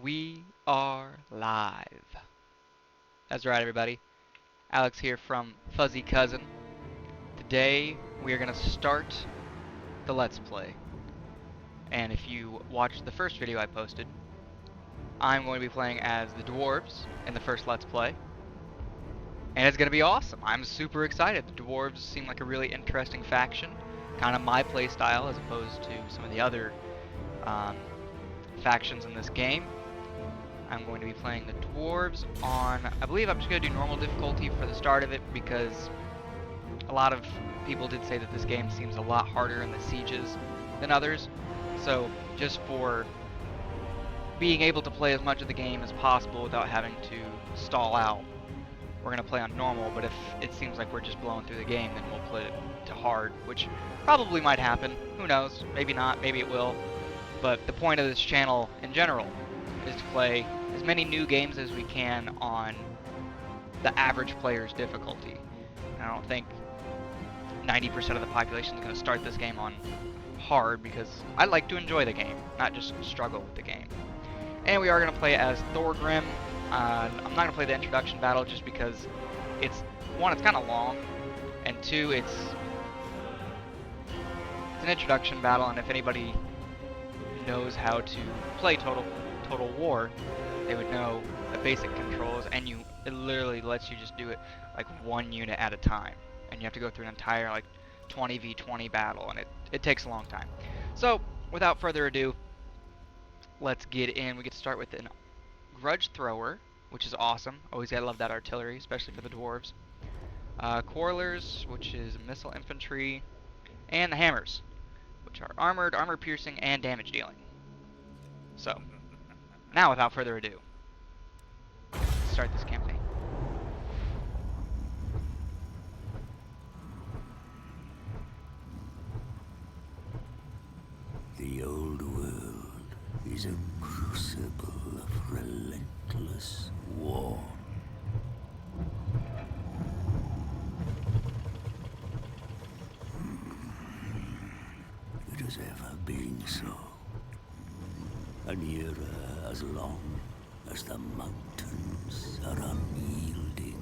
We are live. That's right, everybody. Alex here from Fuzzy Cousin. Today we are going to start the Let's Play. And if you watched the first video I posted, I'm going to be playing as the Dwarves in the first Let's Play. And it's going to be awesome. I'm super excited. The Dwarves seem like a really interesting faction. Kind of my playstyle as opposed to some of the other factions in this game. I'm going to be playing the Dwarves on, I believe I'm just going to do normal difficulty for the start of it because a lot of people did say that this game seems a lot harder in the sieges than others. So just for being able to play as much of the game as possible without having to stall out, we're going to play on normal, but if it seems like we're just blowing through the game, then we'll play it to hard, which probably might happen. Who knows? Maybe not, maybe it will. But the point of this channel in general is to play as many new games as we can on the average player's difficulty. And I don't think 90% of the population is going to start this game on hard because I like to enjoy the game, not just struggle with the game. And we are going to play as Thorgrim. I'm not going to play the introduction battle just because it's, one, it's kind of long, and two, it's an introduction battle, and if anybody knows how to play Total War, they would know the basic controls, and it literally lets you just do it like one unit at a time, and you have to go through an entire like 20v20 battle, and it takes a long time. So without further ado, let's get in. We get to start with an grudge thrower, which is awesome. Always gotta love that artillery, especially for the dwarves. Quarrelers, which is missile infantry, and the hammers, which are armored, armor piercing, and damage dealing. So now, without further ado, let's start this campaign. The old world is a crucible of relentless war. It has ever been so. An era as long as the mountains are unyielding.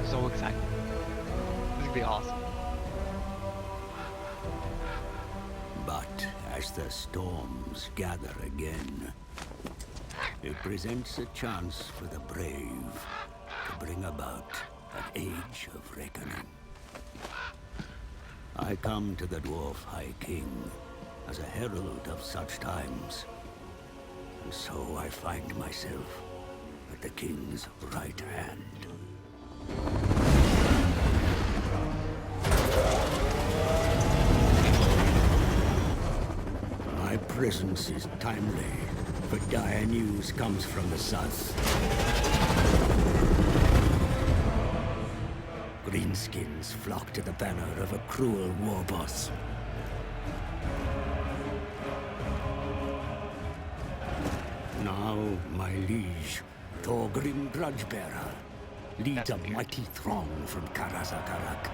So excited. This is gonna be awesome. But as the storms gather again, it presents a chance for the brave to bring about an age of reckoning. I come to the Dwarf High King as a herald of such times. And so I find myself at the king's right hand. My presence is timely, for dire news comes from the south. Greenskins flock to the banner of a cruel war boss. Now, my liege, Thorgrim Grudgebearer, leads a mighty throng from Karazakarak,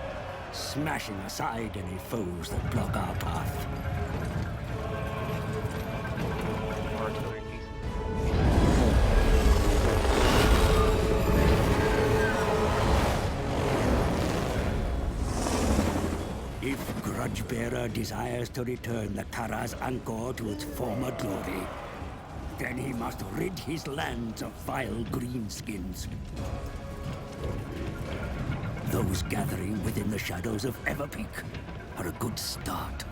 smashing aside any foes that block our path. Artillery piece. If Grudgebearer desires to return the Karaz Angkor to its former glory, then he must rid his lands of vile greenskins. Those gathering within the shadows of Everpeak are a good start.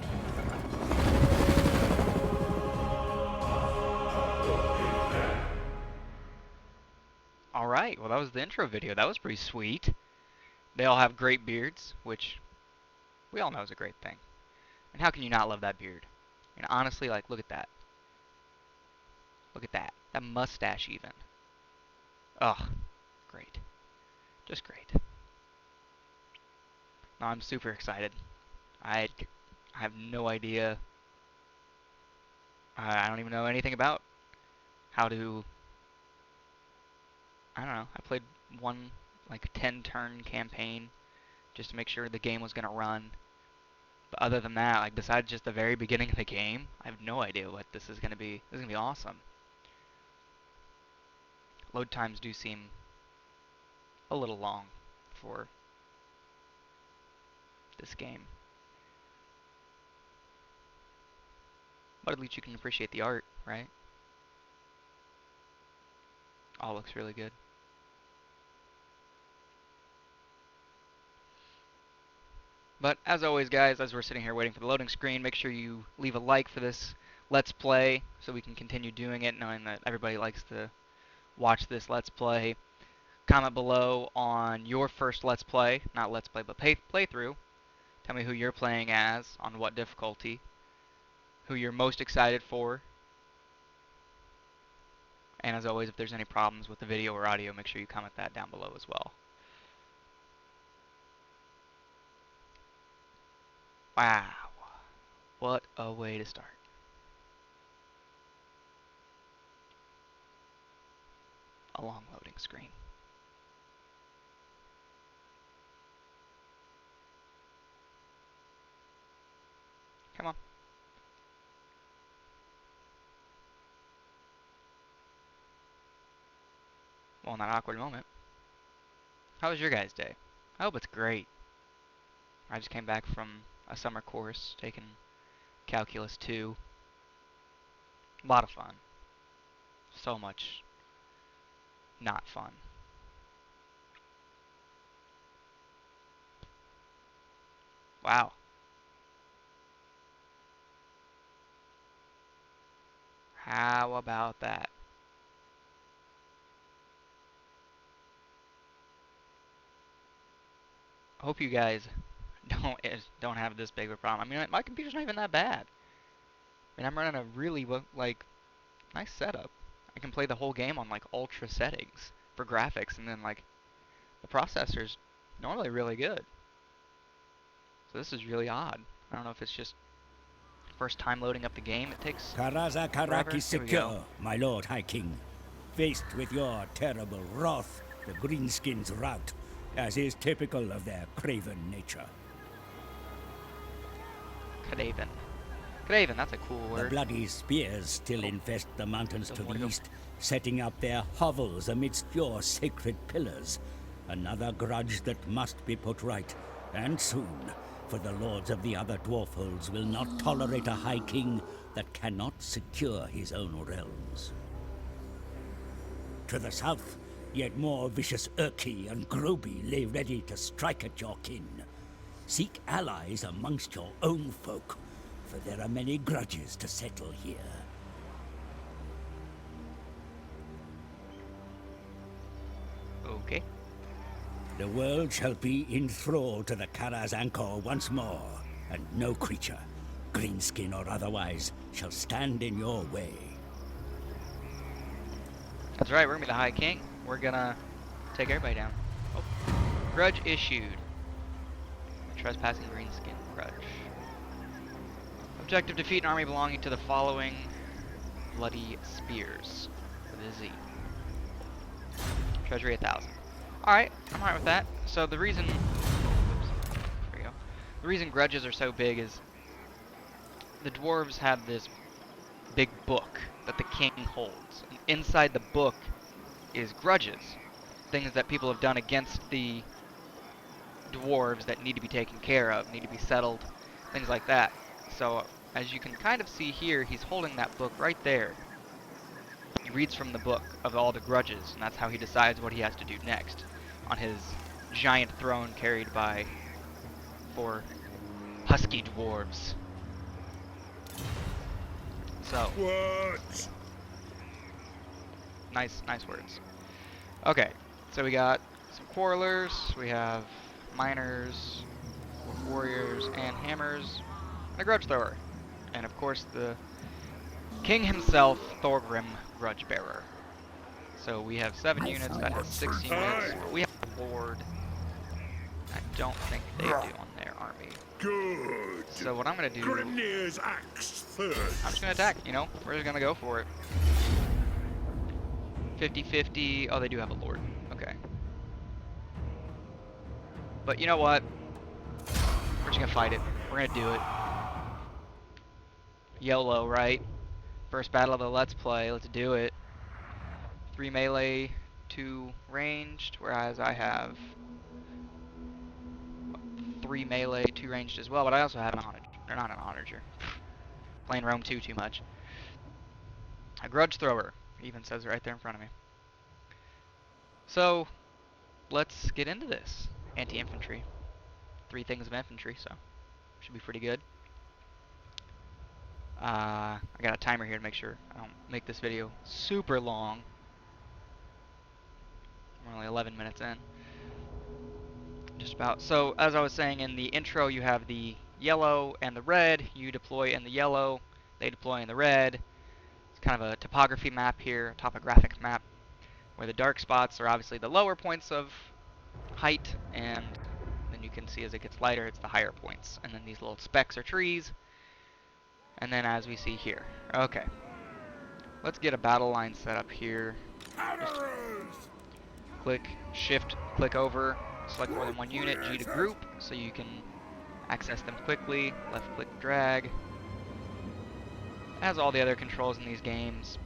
Alright, well that was the intro video. That was pretty sweet. They all have great beards, which we all know is a great thing. And how can you not love that beard? And honestly, like, look at that. Look at that. That mustache even. Ugh. Great. Just great. No, I'm super excited. I have no idea. I don't even know anything about how to. I don't know. I played one like 10-turn campaign just to make sure the game was gonna run. But other than that, like besides just the very beginning of the game, I have no idea what this is gonna be. This is gonna be awesome. Load times do seem a little long for this game. But at least you can appreciate the art, right? All looks really good. But as always, guys, as we're sitting here waiting for the loading screen, make sure you leave a like for this Let's Play so we can continue doing it, knowing that everybody likes to watch this Let's Play. Comment below on your first Let's Play, not Let's Play, but playthrough. Tell me who you're playing as, on what difficulty, who you're most excited for. And as always, if there's any problems with the video or audio, make sure you comment that down below as well. Wow. What a way to start. A long loading screen. Come on. Well, in that awkward moment. How was your guys' day? I hope it's great. I just came back from a summer course, taking Calculus 2. A lot of fun. So much not fun. Wow. How about that? I hope you guys don't have this big of a problem. I mean, my computer's not even that bad. I mean, I'm running a really like nice setup. I can play the whole game on like ultra settings for graphics, and then like the processor's normally really good. So this is really odd. I don't know if it's just first time loading up the game. It takes Karaza forever. Karak is Here we go. secure, my lord High King. Faced with your terrible wrath, the Greenskins rout, as is typical of their craven nature. Craven. Craven, that's a cool The word. bloody spears still infest the mountains Don't to wanna the go. east, setting up their hovels amidst your sacred pillars. Another grudge that must be put right, and soon, for the lords of the other dwarfholds will not tolerate a High King that cannot secure his own realms. To the south, yet more vicious Urki and Groby lay ready to strike at your kin. Seek allies amongst your own folk, for there are many grudges to settle here. Okay. The world shall be in thrall to the Karaz Angkor once more, and no creature, greenskin or otherwise, shall stand in your way. That's right, we're gonna be the High King. We're gonna take everybody down. Oh. Grudge issued. Trespassing greenskin grudge. Objective: defeat an army belonging to the following bloody spears. With a Z. Treasury 1,000. Alright, I'm alright with that. So the reason oops, there we go. The reason grudges are so big is the dwarves have this big book that the king holds. And inside the book is grudges. Things that people have done against the dwarves that need to be taken care of, need to be settled, things like that. So, as you can kind of see here, he's holding that book right there. He reads from the book of all the grudges, and that's how he decides what he has to do next on his giant throne carried by 4 husky dwarves. So, What? nice words. Okay, so we got some quarrelers, we have miners, warriors, and hammers, and a grudge thrower. And of course the king himself, Thorgrim Grudgebearer. So we have 7 units, that has 6 units, but we have 4 Lord. I don't think they do on their army. Good. So what I'm gonna do, Grimnir's axe first. I'm just gonna attack, you know? We're just gonna go for it. 50-50. Oh, they do have a Lord. Okay. But you know what? We're just gonna fight it. We're gonna do it. YOLO, right? First battle of the Let's Play. Let's do it. 3 melee, 2 ranged, whereas I have 3 melee, 2 ranged as well, but I also have an onager. Or not an onager. Playing Rome 2 too much. A grudge thrower. It even says it right there in front of me. So, let's get into this. Anti-infantry. 3 things of infantry, so should be pretty good. I got a timer here to make sure I don't make this video super long. We're only 11 minutes in. Just about. So, as I was saying in the intro, you have the yellow and the red. You deploy in the yellow, they deploy in the red. It's kind of a topography map here, a topographic map, where the dark spots are obviously the lower points of height, and then you can see as it gets lighter, it's the higher points. And then these little specks are trees. And then as we see here. Okay. Let's get a battle line set up here. Just click, shift, click over, select more than one unit, G to group, so you can access them quickly, left click drag. It has all the other controls in these games.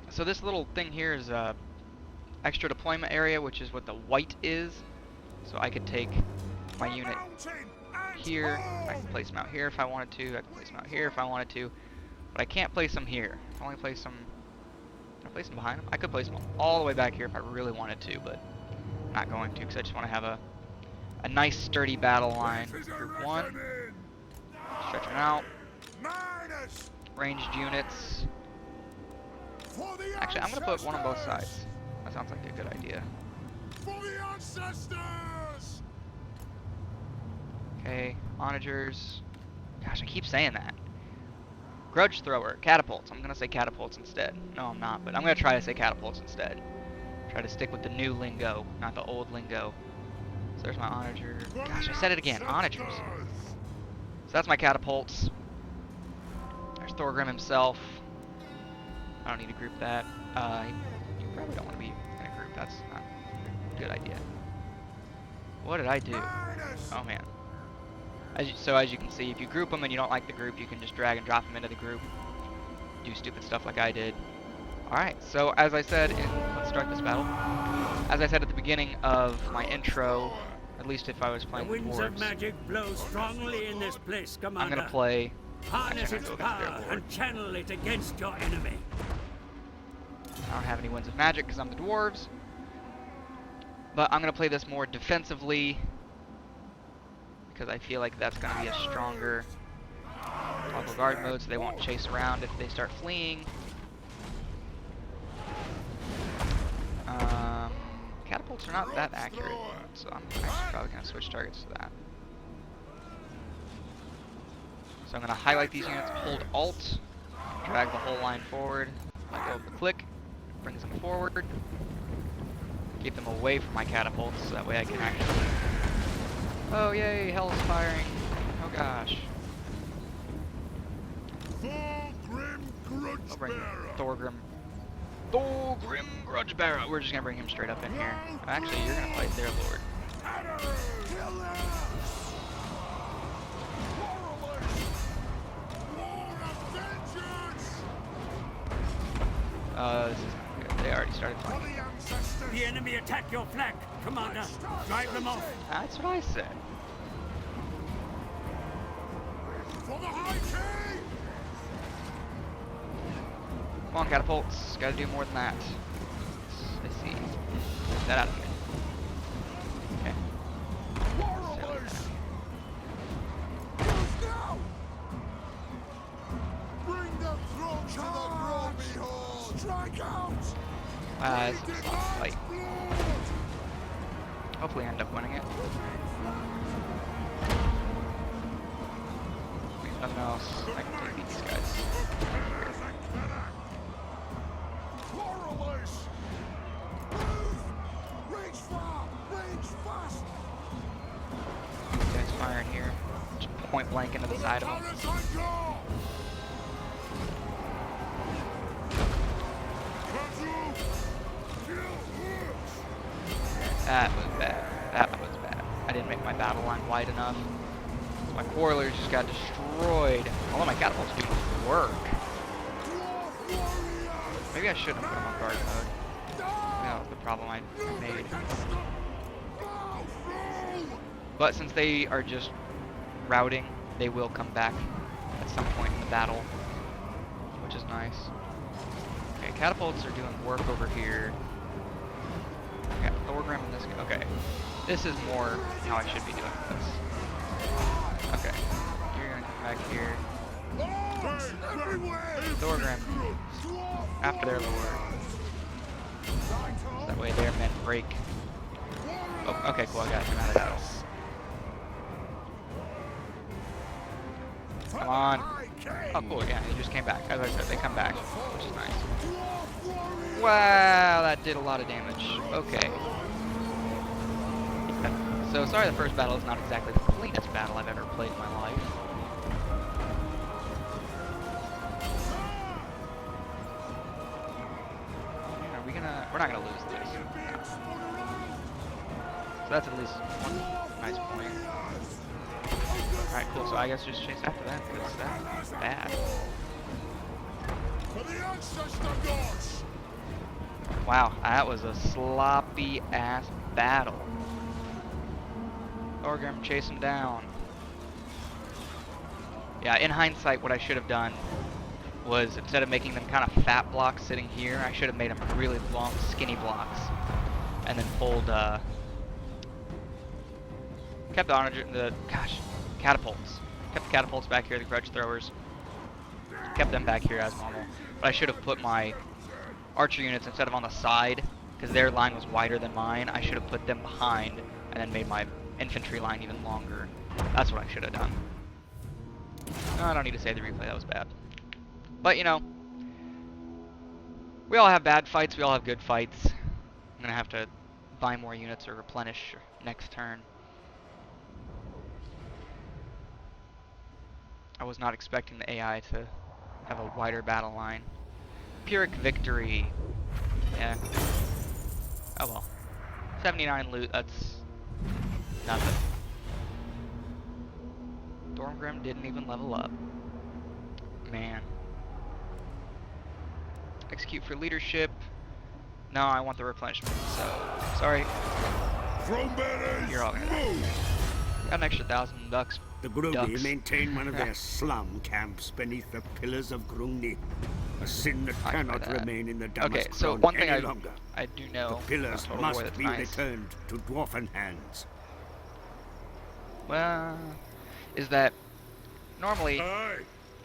So this little thing here is a extra deployment area, which is what the white is. So I could take my unit here, I can place them out here if I wanted to, I can place them out here if I wanted to, but I can't place them here. I can only place them, can I place them behind them? I could place them all the way back here if I really wanted to, but I'm not going to because I just want to have a nice sturdy battle line. Group 1, stretching out, ranged units. Actually, I'm going to put one on both sides. That sounds like a good idea. For the ancestors! Okay, onagers. Gosh, I keep saying that. Grudge thrower, catapults. I'm gonna say catapults instead. No, I'm not, but I'm gonna try to say catapults instead. Try to stick with the new lingo, not the old lingo. So there's my onager. Gosh, I said it again. Onagers. So that's my catapults. There's Thorgrim himself. I don't need to group that. You probably don't want to be in a group. That's not a good idea. What did I do? Oh man. So as you can see, if you group them and you don't like the group, you can just drag and drop them into the group. Do stupid stuff like I did. Alright, so as I said let's start this battle. As I said at the beginning of my intro, at least if I was playing The winds dwarves, of magic blow strongly in this place, Commander. I'm gonna play. Harness actually, its I'm gonna go against power their lord. and channel it against your enemy. I don't have any winds of magic because I'm the dwarves. But I'm gonna play this more defensively because I feel like that's gonna be a stronger toggle guard mode, so they won't chase around if they start fleeing. Catapults are not that accurate, so I'm actually probably gonna switch targets to that. So I'm gonna highlight these units, hold Alt, drag the whole line forward, let go of the click, brings them forward, keep them away from my catapults, so that way I can actually. Oh yay, hell's firing! Oh gosh. I'll bring Thorgrim. Thorgrim Grudgebearer! We're just gonna bring him straight up in here. Actually, you're gonna fight their lord. This is not good. They already started fighting. The enemy attack your flank, Commander. Drive them off. That's what I said. For the High King! Come on, catapults. Gotta do more than that. Let's see. Get that out of here. Okay. Bring the throne to the throne, behold! Strike out! This is a long fight. Hopefully I end up winning it. If nothing else, I can beat these guys. Guys firing here. Just point blank into the side of them. That was bad. That was bad. I didn't make my battle line wide enough. My quarrelers just got destroyed. Oh my catapults do work. Maybe I shouldn't have put them on guard mode. That was the problem I made. But since they are just routing, they will come back at some point in the battle, which is nice. Okay, catapults are doing work over here. I got Thorgrim in this. Okay, this is more how I should be doing this. Okay, you're gonna come back here. Thorgrim, after their lord. So that way their men break. Oh, okay, cool, I got him out of battle. Come on. Oh, cool, yeah, he just came back. As I said, they come back, which is nice. Wow, that did a lot of damage. Okay. So, sorry the first battle is not exactly the cleanest battle I've ever played in my life. We're not gonna lose this. So that's at least one nice point. Alright, cool, so I guess just chase after that, because that's bad. Wow, that was a sloppy ass battle. Thorgrim, chase him down. Yeah, in hindsight, what I should have done was, instead of making them kind of fat blocks sitting here, I should have made them really long, skinny blocks. And then pulled, kept the catapults. Kept the catapults back here, the grudge throwers. Kept them back here as normal. But I should have put my archer units, instead of on the side, because their line was wider than mine, I should have put them behind, and then made my infantry line even longer. That's what I should have done. No, I don't need to save the replay, that was bad. But, you know, we all have bad fights, we all have good fights. I'm gonna have to buy more units or replenish next turn. I was not expecting the AI to have a wider battle line. Pyrrhic victory. Yeah. Oh well. 79 loot, that's nothing. Thorgrim didn't even level up. Man. Execute for leadership. No, I want the replenishment, so sorry. You're all gonna die. Got an extra $1,000 The Groby ducks. maintain one of their slum camps beneath the pillars of Grumni. A sin that I cannot that. remain in the Okay, Damask so Crown one thing any longer. I do know The pillars about Total War must that's be nice. returned to dwarven hands. Well, is that normally,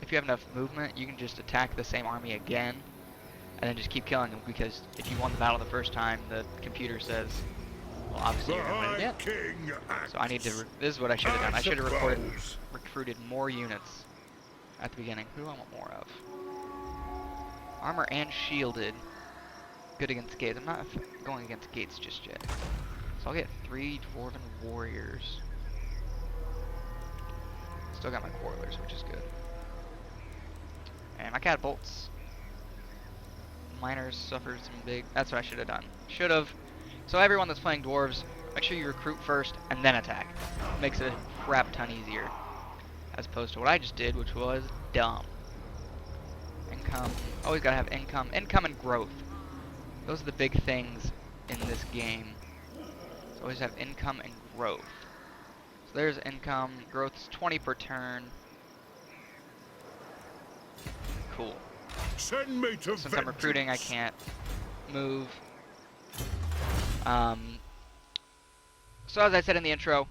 if you have enough movement, you can just attack the same army again, and then just keep killing them, because if you won the battle the first time, the computer says, well, obviously you're gonna win it again. So I need to, this is what I should have done. I should have recruited more units at the beginning. Who do I want more of? Armor and shielded. Good against gates. I'm not going against gates just yet. So I'll get 3 dwarven warriors. Still got my quarrelers, which is good. And my catapults. Miners suffered some big... That's what I should have done. Should have. So everyone that's playing dwarves, make sure you recruit first and then attack. Makes it a crap ton easier. As opposed to what I just did, which was dumb. Income. Always gotta have income. Income and growth. Those are the big things in this game. So always have income and growth. So there's income. Growth's 20 per turn. Cool. Send me to Since I'm recruiting, I can't move. So as I said in the intro,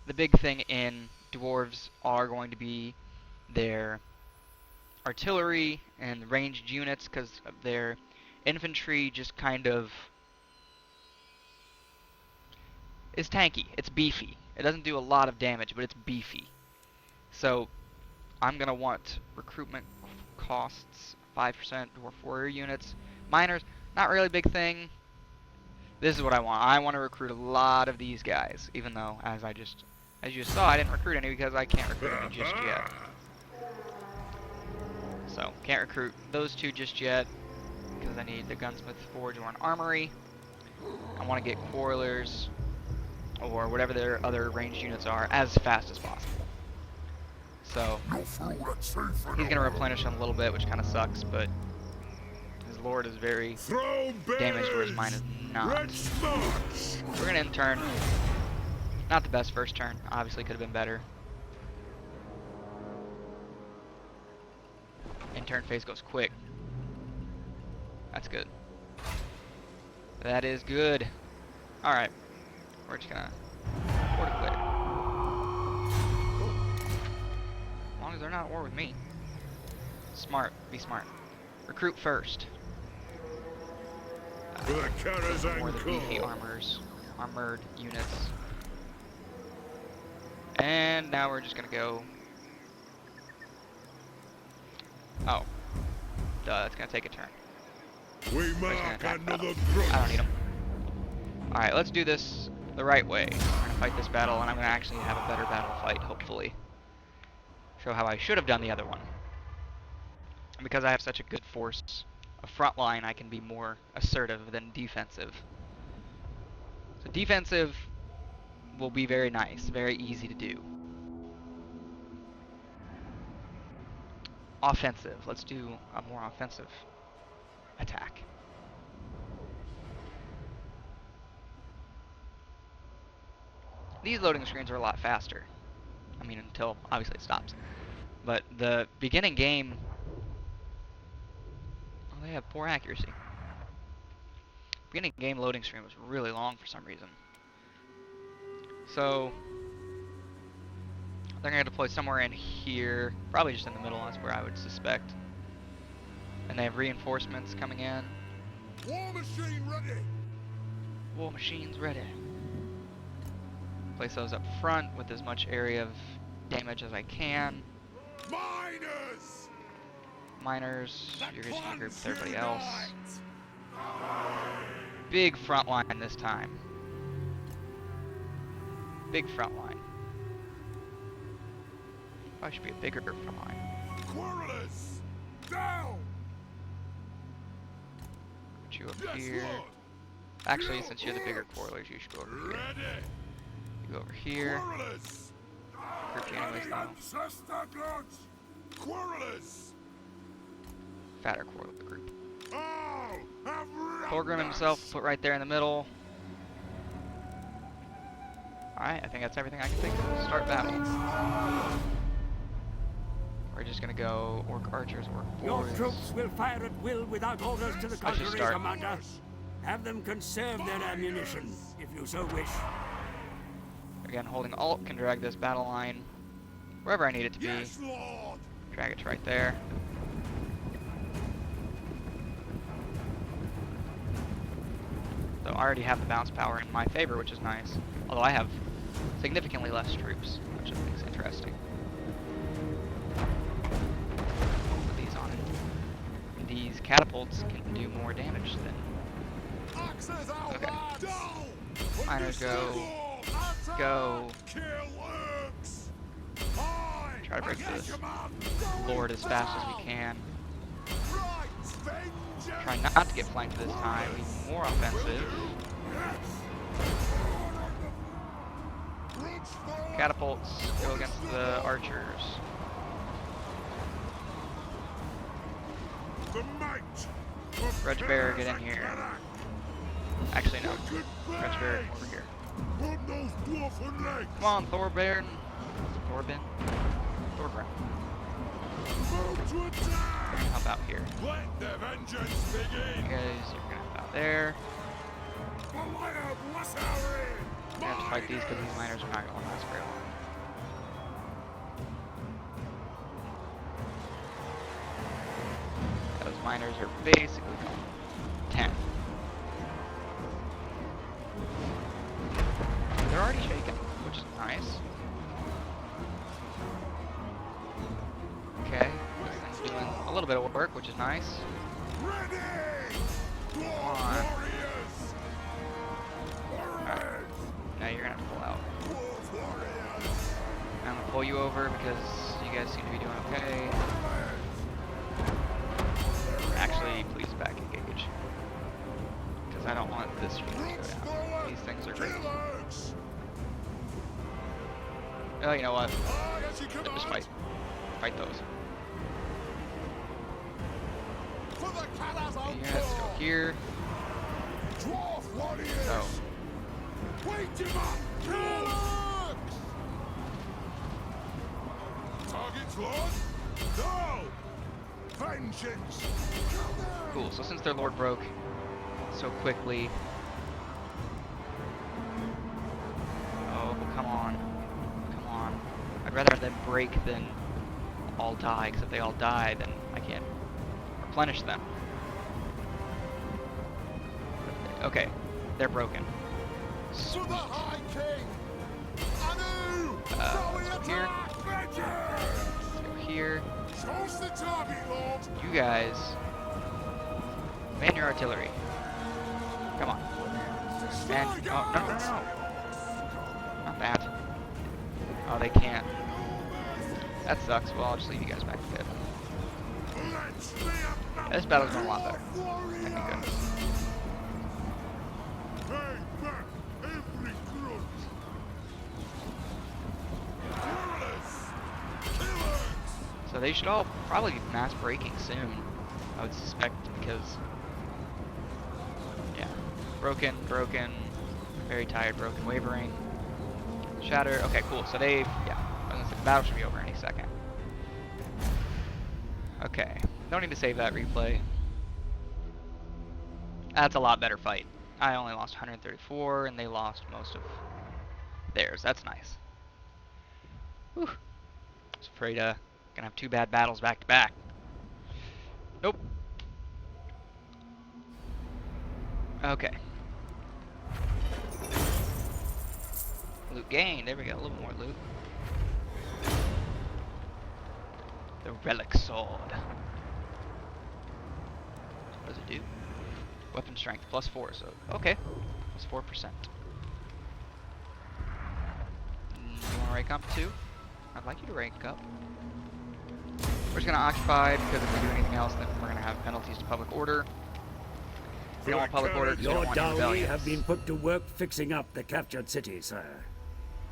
the big thing in dwarves are going to be their artillery and ranged units, because their infantry just kind of is tanky. It's beefy. It doesn't do a lot of damage, but it's beefy. So I'm gonna want recruitment costs 5% dwarf warrior units. Miners, not really a big thing. This is what I want. I want to recruit a lot of these guys, even though, as you just saw, I didn't recruit any because I can't recruit any just yet. So, can't recruit those two just yet, because I need the Gunsmith Forge or an Armory. I want to get Quarrelers, or whatever their other ranged units are, as fast as possible. So, he's going to replenish them a little bit, which kind of sucks, but his Lord is very damaged, whereas mine is not. We're going to end turn. Not the best first turn. Obviously could have been better. End turn phase goes quick. That's good. That is good. Alright. We're just going to war declare. As long as they're not at war with me. Smart. Be smart. Recruit first. More the beefy armored units. And now we're just gonna go. Oh, duh, that's gonna take a turn. We mark another I don't need them. All right, let's do this the right way. We're gonna fight this battle, and I'm gonna actually have a better battle fight, hopefully. Show how I should have done the other one. And because I have such a good force, a front line, I can be more assertive than defensive. So defensive will be very nice, very easy to do. Offensive, let's do a more offensive attack. These loading screens are a lot faster. I mean, until obviously it stops. But the beginning game, oh, they have poor accuracy. Beginning game loading screen was really long for some reason. So they're gonna deploy somewhere in here, probably just in the middle. That's where I would suspect. And they have reinforcements coming in. War machine ready. War machines ready. Place those up front with as much area of damage as I can. Miners. Miners, you're just gonna group with everybody else. Big front line this time. Big front line. Probably should be a bigger front line. Quarrelers. Down. Put you up here. Actually, since you're the bigger quarrelers, you should go over here. You go over here. Group you anyways though. Quarrelers. Fatter quarreler group. Oh, Thorgrim himself put right there in the middle. Alright, I think that's everything I can think of. Start battle. We're just gonna go orc archers, orc Your boys. troops will fire at will without orders to the Let's just contrary, start. Commander. Have them conserve their ammunition, if you so wish. Again, holding Alt can drag this battle line wherever I need it to be. yes, Lord. Drag it to right there. So I already have the bounce power in my favor, which is nice. Although I have significantly less troops, which I think is interesting. Put these on it. These catapults can do more damage than. Axes out, Okay. lads. Miners go. Attack. Go. Kill orcs. Aye. Try to break Again, this command. Lord as fast as we can. Right. Vengeance. Try not to get flanked this time. Be more offensive. Catapults go against the archers. The might of Grudge Bearer, get in here. Actually, no. Grudge Bearer, come over here. Put those dwarfen legs. Come on, Thorbear. Thorben? Thorgrim. Move to attack. Help out here. Let the vengeance You begin. guys, you're gonna help out there. The light of Wassarin. I'm gonna have to fight these because these miners are not gonna last very long. Those miners are basically gone. 10. They're already shaken, which is nice. Okay, this thing's doing a little bit of work, which is nice. Ready. Come Dwarf on. warriors. pull you over because you guys seem to be doing okay. Actually, please back engage. Because I don't want this stream to go down. These things are great. Oh, you know what? Just fight. Fight those. Yeah, let's go here. Dwarf warriors! Oh. Wait him up! Kill! Targets lost? No! Vengeance! Cool, so since their lord broke so quickly... Oh, come on. Come on. I'd rather have them break than all die, because if they all die, then I can't replenish them. Okay, they're broken. To the High King! Anu! Let's go here. Let's go here. Chose the target, Lord! You guys, man your artillery. Come on. And, oh, no. Not that. Oh, they can't. That sucks. Well, I'll just leave you guys back to bed. Yeah, this battle's going a lot better. Thank goodness. So they should all probably be mass breaking soon, I would suspect, because, yeah, broken, very tired, broken, wavering, shatter. Okay, cool. So they, yeah, the battle should be over any second. Okay, don't need to save that replay. That's a lot better fight. I only lost 134, and they lost most of theirs. That's nice. Whew. I was afraid gonna have two bad battles back to back. Nope. Okay. Loot gained. There we go. A little more loot. The relic sword. What does it do? Weapon strength +4. So okay, +4%. You want to rank up too? I'd like you to rank up. We're just gonna occupy because if we do anything else, then we're gonna have penalties to public order. We don't want public order because we Your don't want dowry rebellions. have been put to work fixing up the captured city, sire.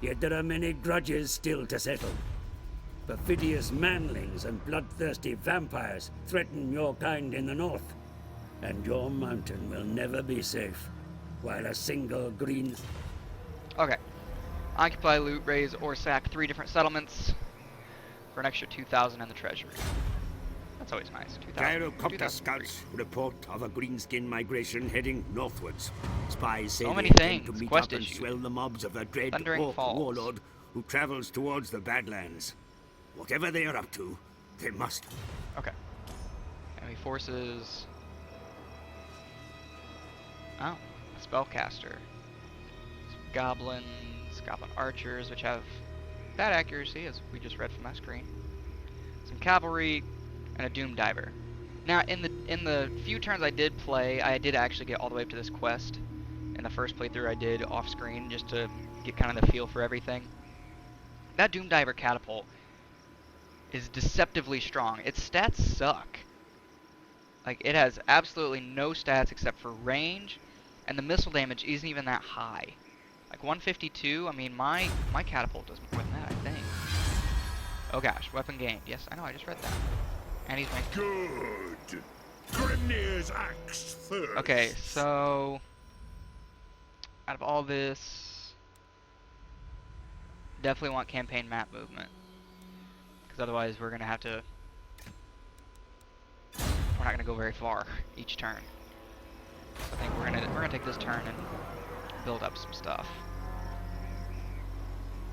Yet there are many grudges still to settle. Perfidious manlings and bloodthirsty vampires threaten your kind in the north. And your mountain will never be safe, while a single green... Okay. Occupy, loot, raise, or sack 3 different settlements for an extra 2,000 in the treasury. That's always nice. 2,000. Gyrocopter 2,003. scouts report of a greenskin migration heading northwards. Spies say So many they intend to things. meet Quest up and issue. swell the mobs of the dread Thundering orc Falls. warlord who travels towards the Badlands. Whatever they are up to, they must. Okay. Enemy forces. Oh, spellcaster. Goblins, goblin archers, which have bad accuracy, as we just read from my screen. Some cavalry, and a doom diver. Now, in the few turns I did play, I did actually get all the way up to this quest. In the first playthrough, I did off screen just to get kind of the feel for everything. That doom diver catapult is deceptively strong. Its stats suck. Like, it has absolutely no stats except for range, and the missile damage isn't even that high. Like 152, I mean, my catapult does more than that, I think. Oh gosh, weapon gained. Yes, I know, I just read that. And he's making... Good. Grimnir's axe first. Okay, so... out of all this... definitely want campaign map movement. Because otherwise we're going to have to... we're not going to go very far each turn. So I think we're gonna take this turn and build up some stuff.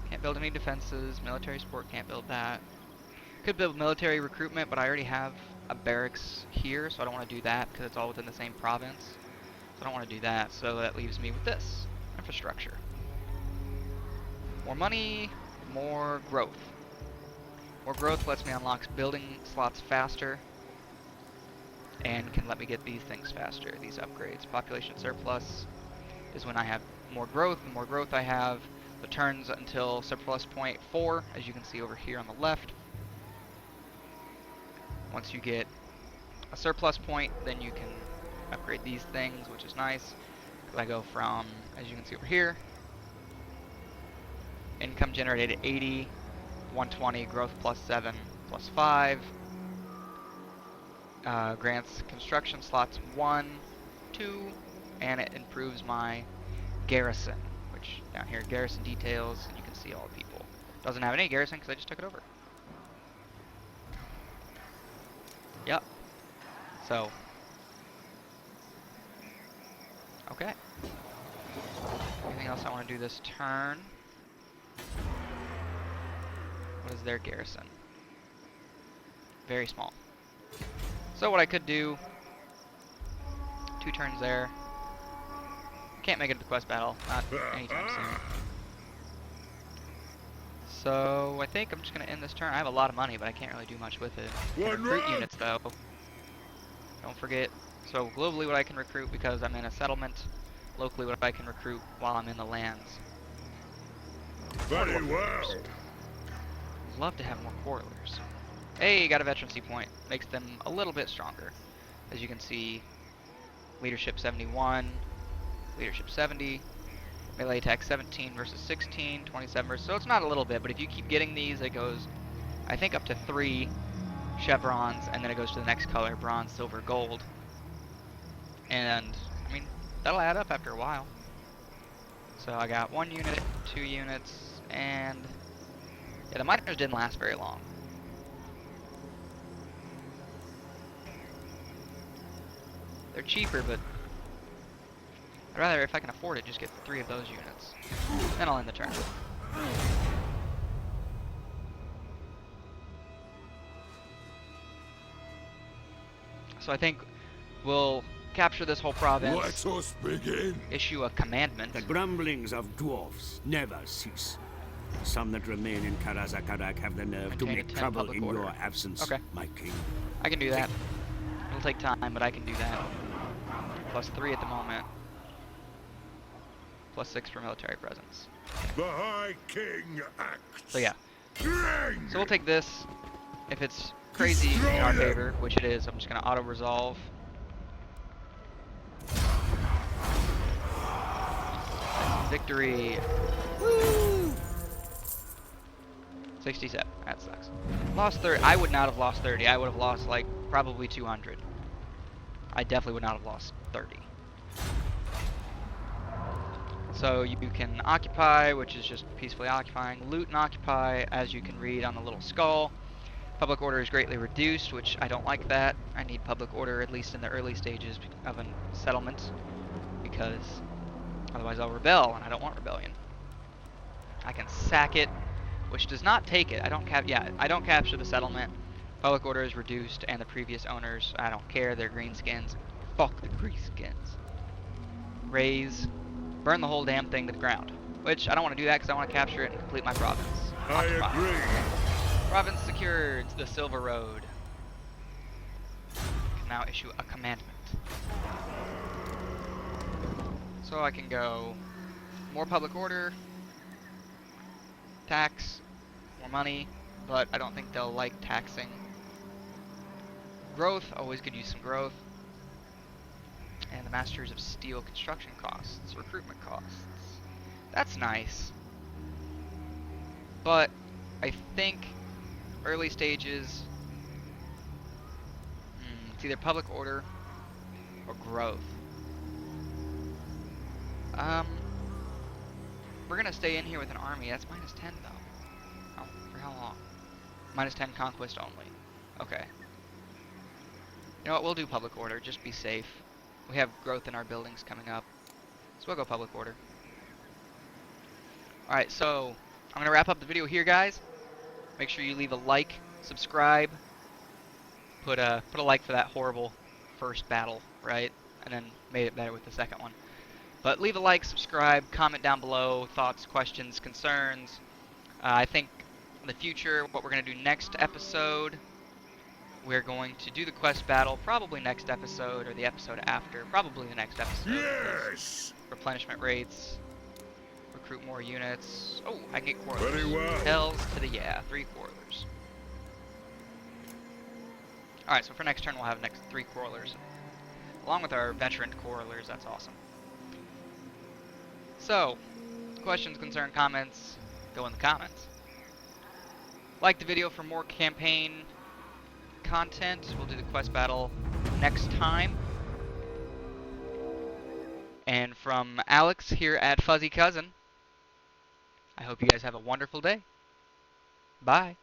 Can't build any defenses. Military support, can't build that. Could build military recruitment, but I already have a barracks here, so I don't want to do that because it's all within the same province. So I don't want to do that, so that leaves me with this. Infrastructure. More money, more growth. More growth lets me unlock building slots faster and can let me get these things faster, these upgrades. Population surplus is when I have more growth. The more growth I have, The turns until surplus point 4, as you can see over here on the left. Once you get a surplus point, then you can upgrade these things, which is nice. I go from, as you can see over here, income generated 80, 120, growth plus 7, plus 5. Grants construction slots 1, 2, and it improves my garrison, which down here, garrison details, and you can see all the people. Doesn't have any garrison because I just took it over. Yep. So, okay. Anything else I want to do this turn? What is their garrison? Very small. So what I could do, 2 turns there. Can't make it to the quest battle, not anytime soon. So I think I'm just going to end this turn. I have a lot of money, but I can't really do much with it. I can recruit units though. Don't forget. So globally what I can recruit because I'm in a settlement. Locally what I can recruit while I'm in the lands. Very well. Love to have more quarterers. Hey, got a veterancy point. Makes them a little bit stronger. As you can see, leadership 71, leadership 70, melee attack 17 versus 16, 27 versus, so it's not a little bit, but if you keep getting these, it goes, I think, up to 3 chevrons, and then it goes to the next color, bronze, silver, gold. And, I mean, that'll add up after a while. So I got 1 unit, 2 units, and yeah, the miners didn't last very long. They're cheaper, but I'd rather, if I can afford it, just get 3 of those units. Then I'll end the turn. So I think we'll capture this whole province, Let us begin. issue a commandment. The grumblings of dwarfs never cease. Some that remain in Karazakarak have the nerve to Maintain a make 10 trouble public in order. your absence, Okay. my king. I can do that. It'll take time, but I can do that. Plus 3 at the moment. Plus 6 for military presence. The High King acts. So yeah. Dring! So we'll take this. If it's crazy in our favor, which it is, I'm just going to auto-resolve. Victory. Woo! 67. That sucks. Lost 30. I would not have lost 30. I would have lost like probably 200. I definitely would not have lost 30. So you can occupy, which is just peacefully occupying. Loot and occupy, as you can read on the little skull. Public order is greatly reduced, which I don't like that. I need public order at least in the early stages of a settlement, because otherwise I'll rebel, and I don't want rebellion. I can sack it, which does not take it. I don't capture the settlement. Public order is reduced, and the previous owners, I don't care, they're greenskins. Fuck the greenskins. Raise, burn the whole damn thing to the ground. Which, I don't want to do that because I want to capture it and complete my province. I Occupy. agree. Province secured to the Silver Road. Can now issue a commandment. So I can go more public order, tax, more money, but I don't think they'll like taxing. Growth, always could use some growth. And the Masters of Steel construction costs, recruitment costs. That's nice. But I think early stages, it's either public order or growth. We're gonna stay in here with an army. That's minus 10 though. Oh, for how long? Minus 10 conquest only. Okay. You know what? We'll do public order. Just be safe. We have growth in our buildings coming up, so we'll go public order. All right, so I'm gonna wrap up the video here, guys. Make sure you leave a like, subscribe, put a like for that horrible first battle, right? And then made it better with the second one. But leave a like, subscribe, comment down below, thoughts, questions, concerns. I think in the future, what we're going to do next episode, we're going to do the quest battle, probably next episode, or the episode after, probably the next episode. Yes! Replenishment rates, Recruit more units. Oh, I can get quarters. Very well. Hells to the yeah, 3 quarters. Alright, so for next turn we'll have next 3 quarters. Along with our veteran quarters, that's awesome. So, questions, concern, comments, go in the comments. Like the video for more campaign content. We'll do the quest battle next time. And from Alex here at Fuzzy Cousin, I hope you guys have a wonderful day. Bye.